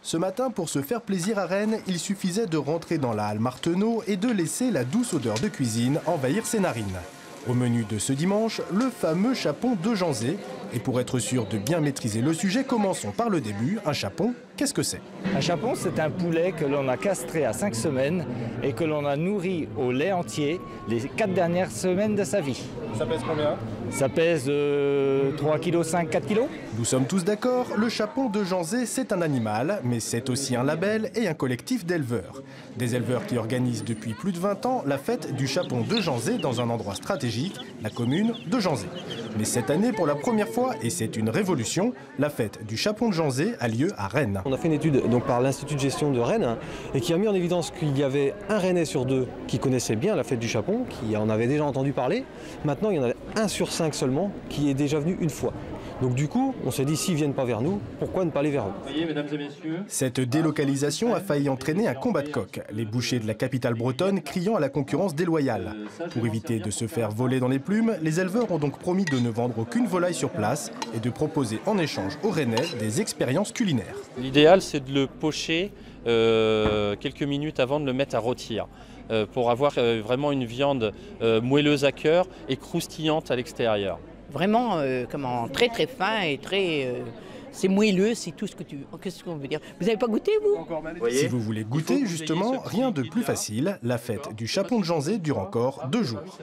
Ce matin, pour se faire plaisir à Rennes, il suffisait de rentrer dans la halle Marteneau et de laisser la douce odeur de cuisine envahir ses narines. Au menu de ce dimanche, le fameux chapon de Janzé. Et pour être sûr de bien maîtriser le sujet, commençons par le début. Un chapon, qu'est-ce que c'est? Un chapon, c'est un poulet que l'on a castré à 5 semaines et que l'on a nourri au lait entier les 4 dernières semaines de sa vie. Ça pèse combien? Ça pèse 3,5 kg, 4 kg. Nous sommes tous d'accord, le chapon de Janzé, c'est un animal, mais c'est aussi un label et un collectif d'éleveurs. Des éleveurs qui organisent depuis plus de 20 ans la fête du chapon de Janzé dans un endroit stratégique, la commune de Janzé. Mais cette année, pour la première fois, et c'est une révolution, la fête du chapon de Janzé a lieu à Rennes. On a fait une étude donc, par l'Institut de gestion de Rennes et qui a mis en évidence qu'il y avait un Rennais sur 2 qui connaissait bien la fête du chapon, qui en avait déjà entendu parler. Maintenant, il y en a 1 sur 5 seulement qui est déjà venu une fois. Donc du coup, on s'est dit, s'ils ne viennent pas vers nous, pourquoi ne pas aller vers eux? Voyez, mesdames et messieurs. Cette délocalisation a failli entraîner un combat de coqs, les bouchers de la capitale bretonne criant à la concurrence déloyale. Pour éviter de se faire voler dans les plumes, les éleveurs ont donc promis de ne vendre aucune volaille sur place et de proposer en échange aux Rennais des expériences culinaires. L'idéal, c'est de le pocher quelques minutes avant de le mettre à rôtir. Pour avoir vraiment une viande moelleuse à cœur et croustillante à l'extérieur. Vraiment très très fin et très... c'est moelleux, c'est tout ce que qu'est-ce qu'on veut dire. vous n'avez pas goûté, vous? Si vous voulez goûter, justement, rien de plus facile. La fête du chapon de Janzé dure encore 2 jours.